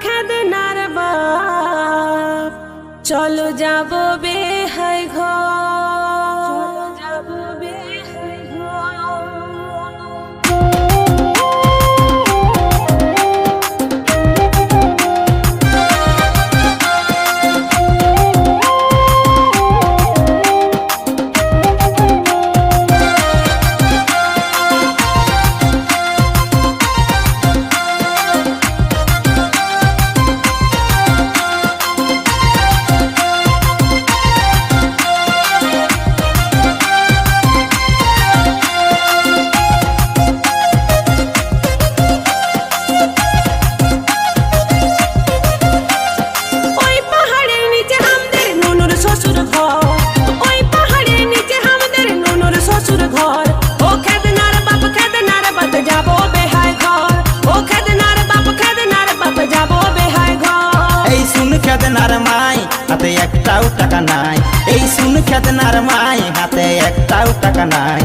খেদনার বাপ চলো যাবো বেহাই ঘর যাবো বেহাই ঘর। খেদনার মাই হাতে একটাও টাকা নাই, এই শুন খেদনার মাই হাতে একটাও টাকা নাই।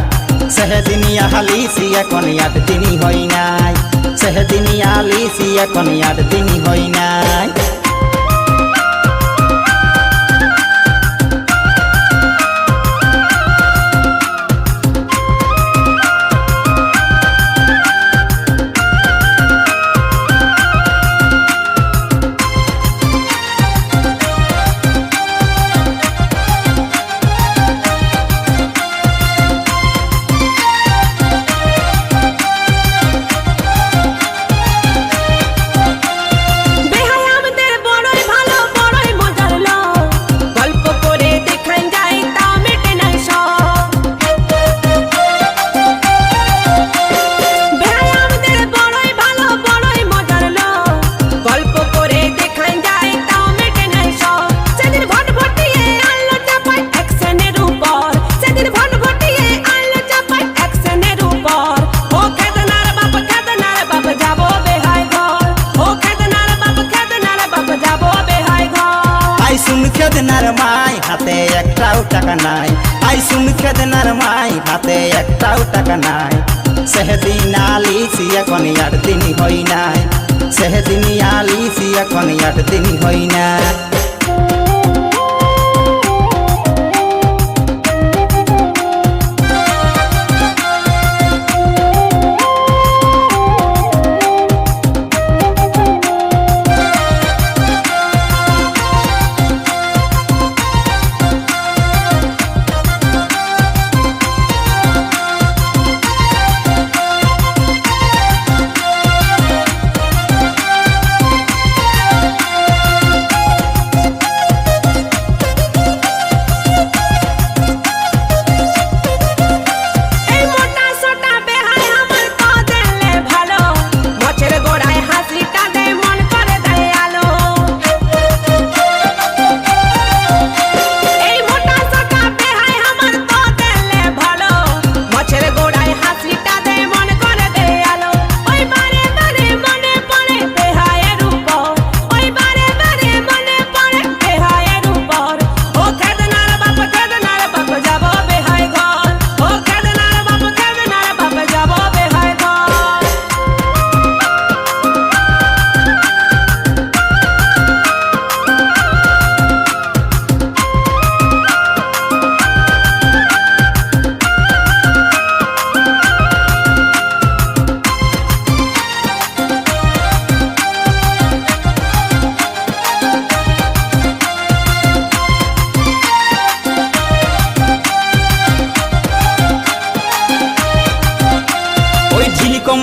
সেদিনিয়া হালিসি এখন 8 দিনই হই নাই, সেদিনিয়া হালিসি এখন 8 দিনই হই নাই। খেদনার মাই হাতে একটাও টাকা নাই, আই শুন খেদনার মাই হাতে একটাও টাকা নাই। সেদিন আলিসি এখন 8 দিনই হই নাই, সেদিন আলিসি এখন 8 দিনই হই নাই।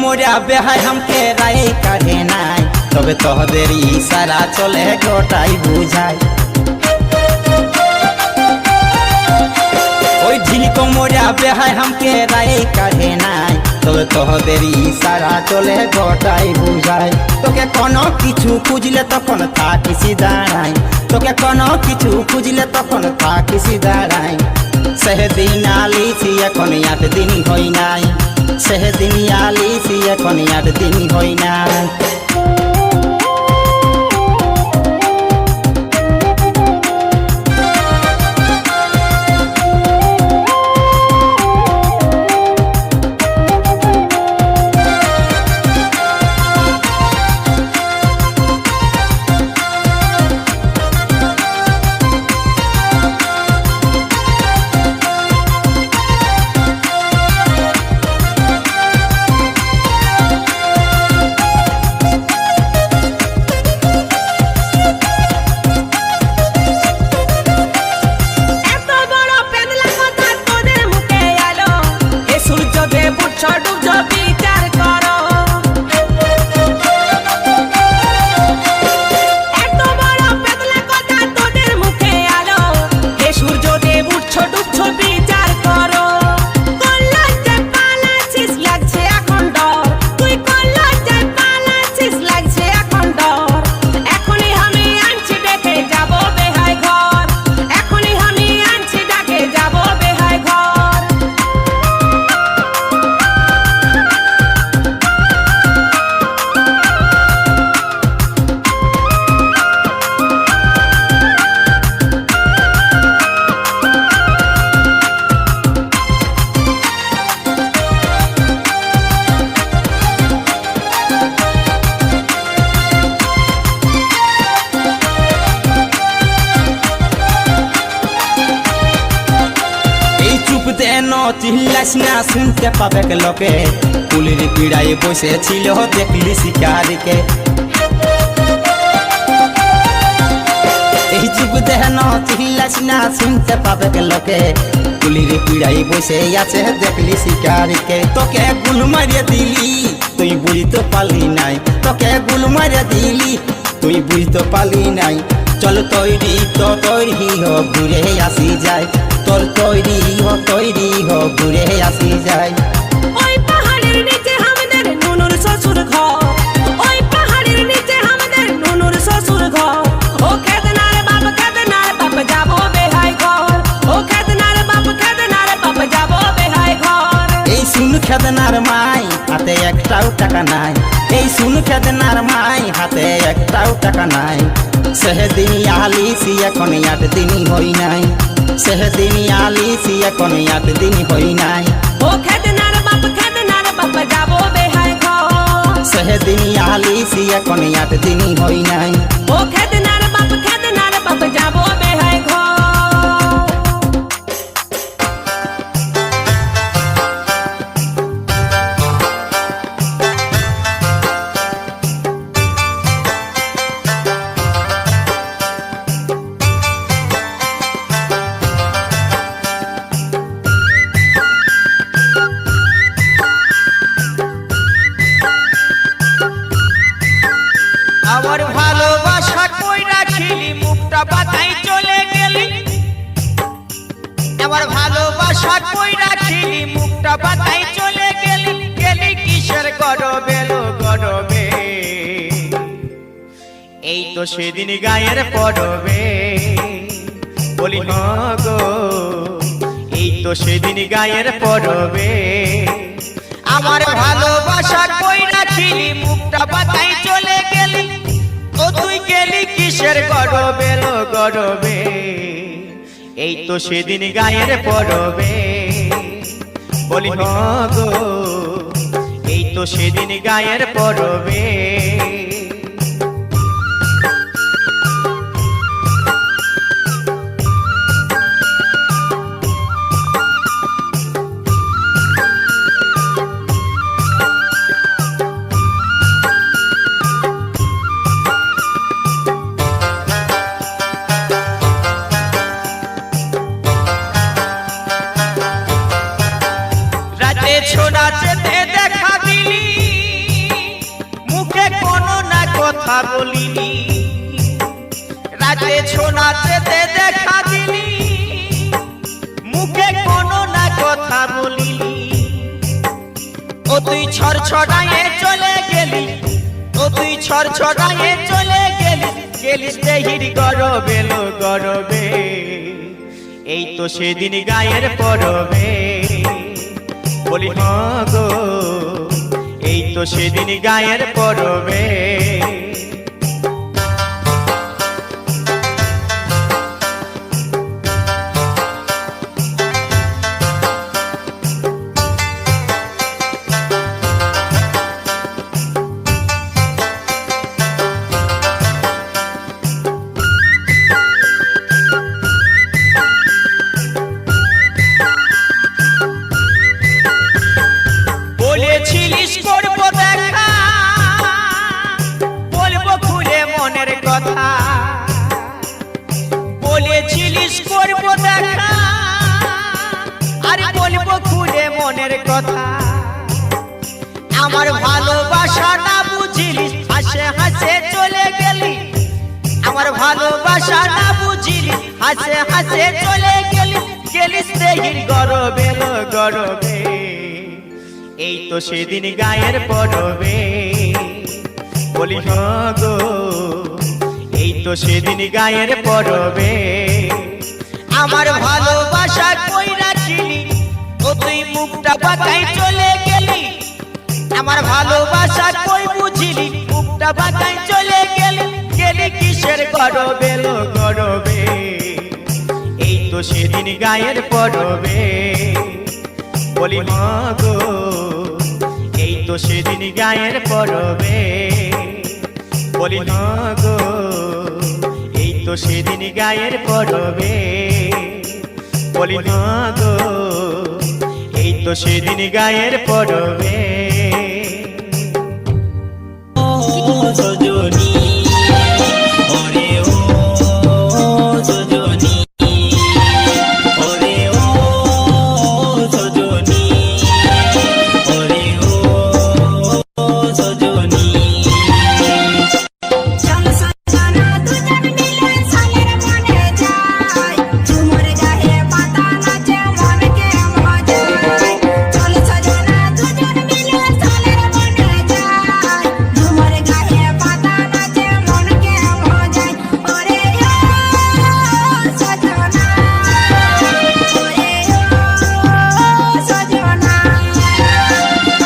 মোরা বেহাই हमके রায় কাঢ়ে নাই, তবে তোদের ইশারা চলে গোটাই বুঝাই। ওই ঝিলিকো মোরা বেহাই हमके রায় কাঢ়ে নাই, তবে তোদের ইশারা চলে গোটাই বুঝাই। তোকে কোনো কিছু খুঁজলে তখন থাকিসি দাঁড়াই, তোকে কোনো কিছু খুঁজলে তখন থাকিসি দাঁড়াই। সেদিন আলিসি এখন 8 দিনই হই নাই, সেদিন আলিসি এখন 8 দিনই হই নাই। দেন চিল্লাস না শুনতে পাবে লোকে কুলির পিড়ায় বসেছিল দেখলি শিকারিকে এই যুগ দেন চিল্লাস না শুনতে পাবে লোকে কুলির পিড়ায় বসে আছে দেখলি শিকারিকে তোকে গুল মারিয়ে দিলি তুই বুঝতে পারলি নাই তোকে গুল মারিয়ে দিলি তুই বুঝতে পারলি নাই চল তৈরি তো তৈরি হ ঘুরে আসি যায় তোর তৈরি হ ঘুরে আসি যায় ওই পাহাড়ের নিচে আমাদের নুনুর শ্বশুর ঘর ওই পাহাড়ের নিচে আমাদের নুনুর শ্বশুর ঘর ও খেদনার বাপ যাবো বেহাই ঘর ও খেদনার বাপ যাবো বেহাই ঘর এই শুন খেদনার মাই হাতে একটাও টাকা নাই এই শুন খেদনার মাই হাতে একটাও টাকা নাই সেদিন আলিসি এখন 8 দিন হই নাই সেদিন আলিসি এখন 8 দিন হই নাই ও খেদনার বাপ যাবো বেহাই ঘর সেদিন আলিসি এখন 8 দিন হই নাই ও খেদনার বাপ যাবো বেহাই ঘর আমার ভালোবাসা কই রাখিলি মুখটা বাঁকাই চলে গেলি আমার ভালোবাসা কই রাখিলি মুখটা বাঁকাই চলে গেলি গেলি কিসের গরবে লো গরবে এই তো সেদিন গায়ের পরবে বলি গো এই তো সেদিন গায়ের পরবে আমার ভালোবাসা কই রাখিলি মুখটা বাঁকাই চলে গেলি ও তুই গেলি কিসের গরবে লো গরবে এই তো সেদিন গায়ের পরবে বলি গো এই তো সেদিন গায়ের পরবে ছোড়াচেতে দেখা দিলি মুখে কোনো না কথা বলিনি রাতে ছোড়াচেতে দেখা দিলি মুখে কোনো না কথা বলিনি ও তুই ছড়ছড়ায়ে চলে গেলি ও তুই ছড়ছড়ায়ে চলে গেলি গেলিস দেহির গরবে লো গরবে এই তো সেদিন গায়ের পরবে বলি গো এই তো সেদিন গায়ের পরবে বলেছিলিস করবো দেখা বলবো খুলে মনের কথা বলেছিলিস করবো দেখা আর বলবো খুলে মনের কথা আমার ভালোবাসা না বুঝিলি হাসে হাসে চলে গেলি আমার ভালোবাসা না বুঝিলি হাসে হাসে চলে গেলি গেলিস দেহির গরবে লো গরবে এই তো সেদিন গায়ের পরবে বলি গো এই তো সেদিন গায়ের পরবে আমার ভালোবাসা কই রাখিলি ও তুই মুখটা বাঁকাই চলে গেলি আমার ভালোবাসা কই বুঝিলি মুখটা বাঁকাই চলে গেলি গেলি কিসের গরবে লো গরবে এই তো সেদিন গায়ের পরবে বলি গো এই তো সেদিন গায়ের পরবে বলি গো এই তো সেদিন গায়ের পরবে বলি গো তো সেদিন গায়ের পরবে সজনী ওরে ও সজনী ওরে ও সজনী ওরে ও সজনী চল সজনা দুজন মিলে সালের বনে যাই ঝুমুর গায়ে পাতা নাচে মনকে মজায় চল সজনা দুজন মিলে সালের বনে যাই ঝুমুর গায়ে পাতা নাচে মনকে মজায় ওরে ও সজনা ওরে ও সজনা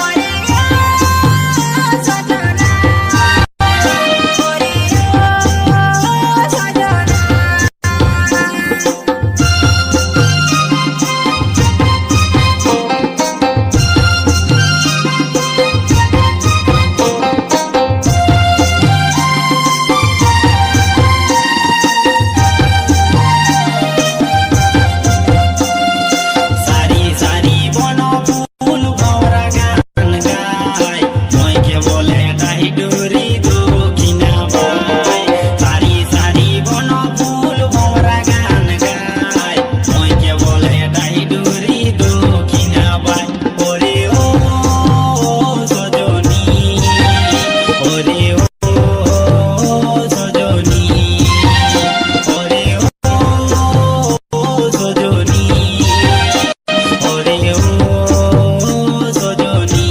ওরে ও সজনা সারি সারি বন ফুল ভরা গান গায় মইকে বলে ডাই ডুরি দক্ষিণা বাই সারি সারি বন ফুল ভরা গান গায় মইকে বলে ডাই ডুরি দক্ষিণা বাই ওরে ও সজনী ওরে ও সজনী ওরে ও সজনী ওরে ও সজনী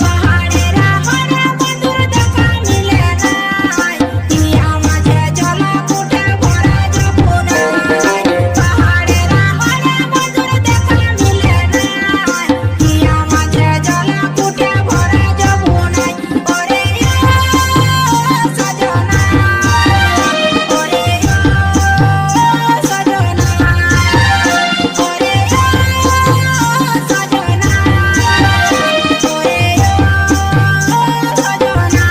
পাহাড়েরা হরে বন্ধুর দেখা মিলে নাই টিয়া মাঝে জলা ফুটে ভরা যমুনায় পাহাড়েরা হরে বন্ধুর দেখা মিলে নাই টিয়া মাঝে জলা ফুটে ভরা যমুনায় ওরে ও সজনা ওরে ও সজনা ওরে ও সজনা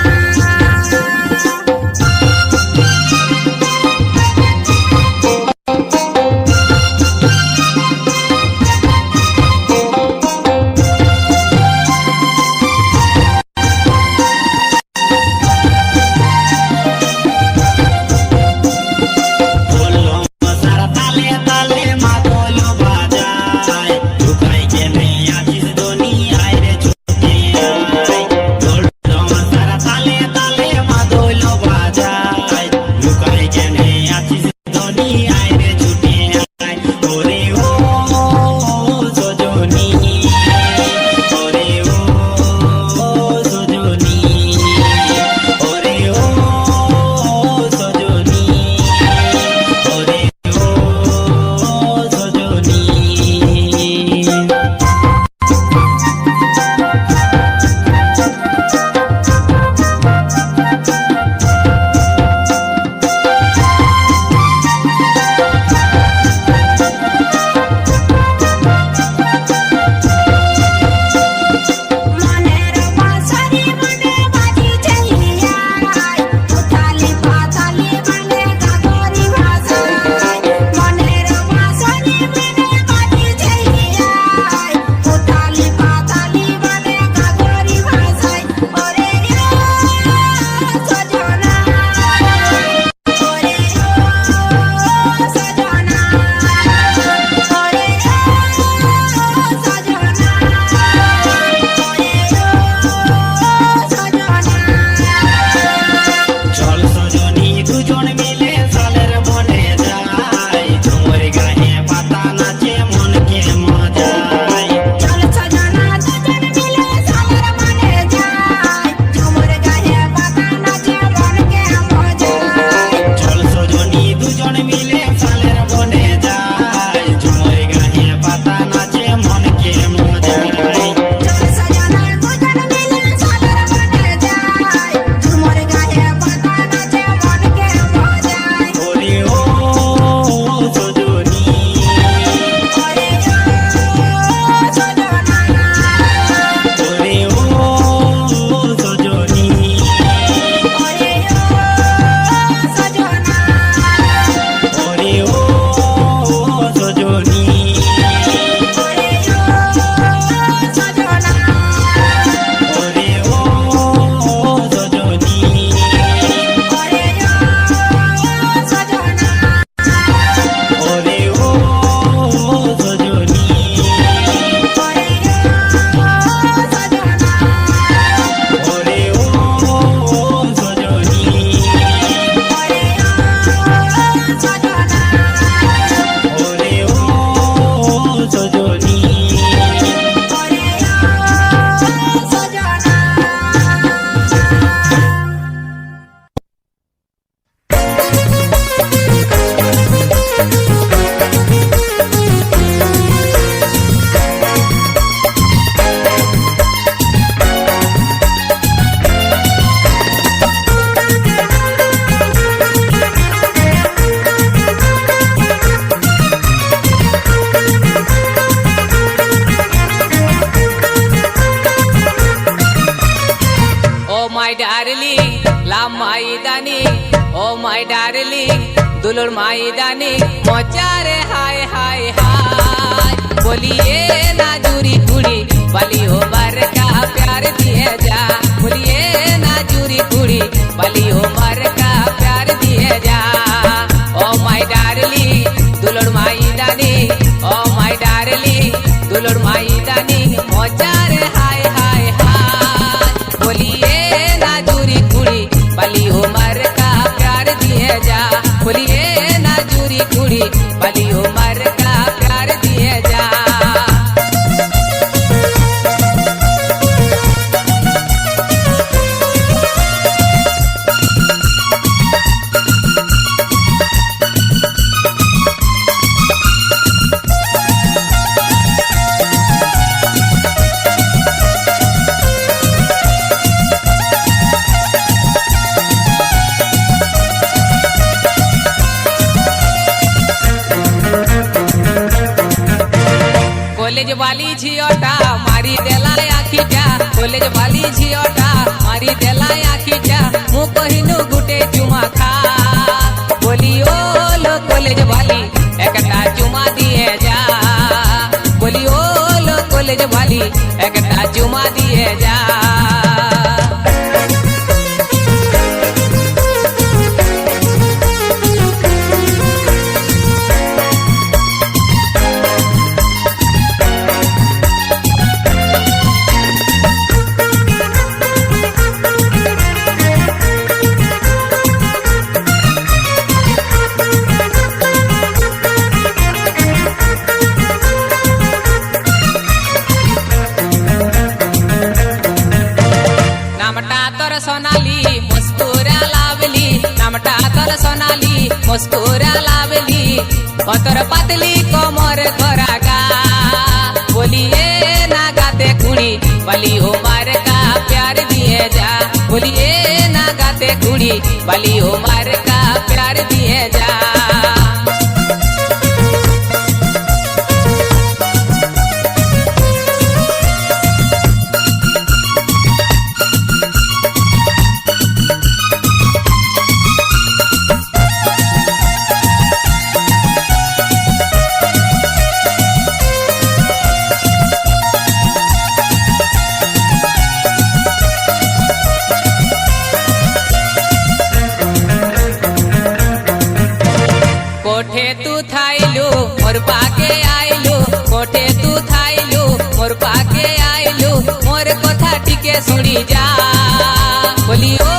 বললো সারা তালে তালে মাদল বাজায় লুকাই কেনে আছিস দুনিয়ায় রে ছুটে আয় বললো সারা তালে তালে মাদল বাজায় লুকাই কেনে আছিস দুনিয়ায় রে ছুটে আয় ওরে ও সজনী ওরে ও সজনী ওরে ও সজনী ওরে ও সজনী মনের বাঁশরি মনে বাজিছে হিয়ায় উথালি পাথালি মানে গাগরি ভাষায় মনের বাঁশরি মনে বাজিছে হিয়ায় উথালি পাথালি মানে গাগরি ভাষায় ওরে ও সজনা ওরে ও সজনা ওরে ও চল সজনী দুজন মিলে সালের বনে যাই ঝুমুর গায়ে পাতা নাচে মনকে মজায় চল সজনা দুজন মিলে সালের বনে যাই ঝুমুর গায়ে পাতা নাচে মনকে মজায় চল সজনী দুজন মিলে সালের বনে যাই ঝুমুর গায়ে পাতা নাচে মনকে মজায় চল সজনা দুজন মিলে সালের বনে যাই ঝুমুর গায়ে পাতা নাচে মনকে মজায় মাই ডার্লিং দুলোর মাই দানি মজারে হায় হায় হায় बोलिए ना जूरी कुड़ी बली हो मर का प्यार दिए जा बोलिए ना जूरी कुड़ी बली हो मर का प्यार दिए जा ओ माय डार्लिंग दुलोर माई दानी ओ माय डार्लिंग दुलोर माई दानी मजारे हाय हाय हाय बोलिए ना जूरी कुड़ी बली हो मर का प्यार दिए जा बोलिए ना जूरी कुड़ी बली हो मर का प्यार दिए जा कॉलेज वाली झियोटा मारी देला आखिटा कॉलेज वाली झियोटा मारी देला आखिटा मु कहिनु गुटे चुमा खा बोलियो लो कॉलेज वाली एकटा चुमा दिए जा बोलियो लो कॉलेज वाली एकटा चुमा दिए जा नामटा तोर सोनाली मुस्कुरा लावली नामटा तोर सोनाली मुस्कुरा लावली तोर पतली कोमर गोरागा बोलिए ना गाते कुड़ी बली हो मार का प्यार दिए जा बोलिए ना गाते कुड़ी बली हो मार का प्यार दिए जा कोठे तू थाइलू मोर पाके आइलू कोठे तू थाइलू मोर पाके आइलू मोर कोथा टिके सुनी जा बोलियो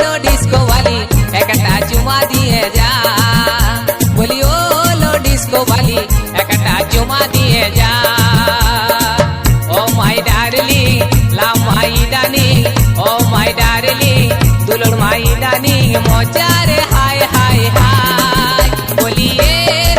लो डिस्को वाली एकटा चुमा दिए जा बोलियो लो डिस्को वाली एकटा चुमा दिए जा ओ माय डार्लिंग ला माई दानी ओ माय डार्लिंग दुलोर माई दानी मजारे हाय हाय हाय बोलिए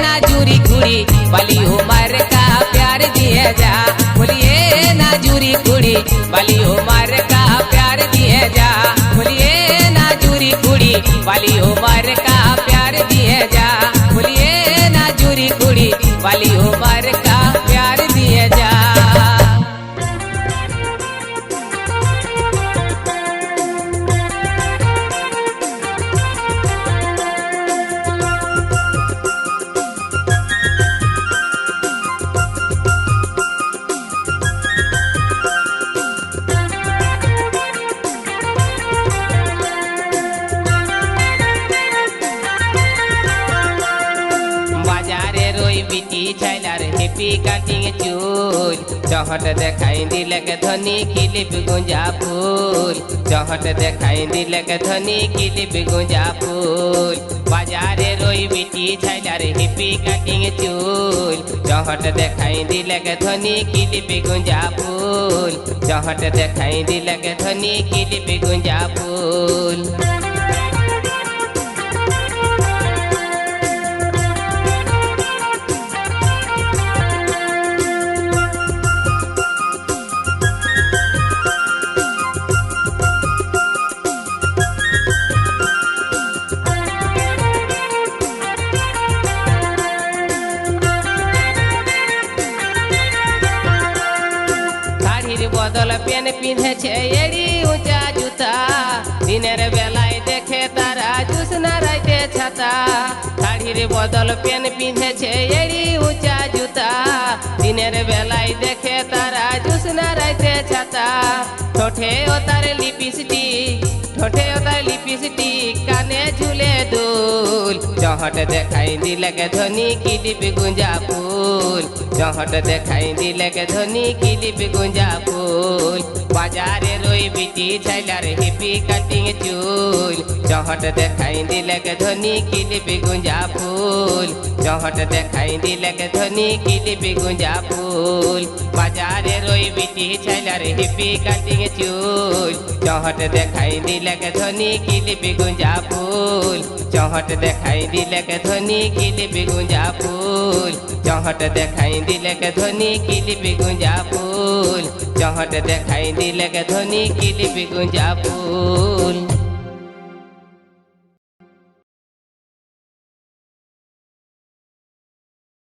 ना जूरी कुड़ी बली हो मर का प्यार दिए जा बोलिए ना जूरी कुड़ी बली हो मर का प्यार दिए जा बोलिए ना जूरी कुड़ी बली हो मर का प्यार दिए जा बोलिए ना जूरी कुड़ी बली हो मर का प्यार दिए जा बाजारे रोई बिटी छैलार हेपी काटिंग चूल चहट देखाई दिलक धनी किलिप गुंजा फूल चहट देखाई दिलक धनी किलिप गुंजा फूल बाजारे रोई बिटी छैलार हेपी काटिंग चूल चहट देखाई दिलक धनी किलिप गुंजा फूल चहट देखाई दिलक धनी किलिप गुंजा फूल বদল পেন পিঁধেছে এড়ি উঁচা জুতা দিনের বেলায় দেখে তারা জুসনা রাইতেছে ছাতা শাড়ির বদল পেন পিঁধেছে এরি উঁচা জুতা দিনের বেলায় দেখে তারা জুসনা রাইতে ছাতা ঠোঁটে ও তার লিপস্টিক কানে ঝুলে দুল চহট দেখাই দিলে কে ধনী কিলিপ গুঞ্জা ফুল চহট দেখাই দিলে কে ধনী কিলিপ গুঞ্জা ফুল বাজারে রই বিটি ছাইলার হিপি কাটিং চুল চহট দেখাই দিলে কে ধনী কিলিপ গুঞ্জা ফুল চহট দেখাই দিলে কে ধনী কিলিপ গুঞ্জা ফুল বাজারে রই বিটি ছাইলার হিপি কাটিং চুল চহট দেখাই দিলে কে ধনী কিলিপ গুঞ্জা ফুল চহট দেখাই দিলে কে ধনী কিলিপ গুঞ্জা ফুল চহট দেখাই দিলে কে ধনী কিলিপ গুঞ্জা ফুল চহট দেখাই দিলে কে ধনী কিলিপ গুঞ্জা ফুল।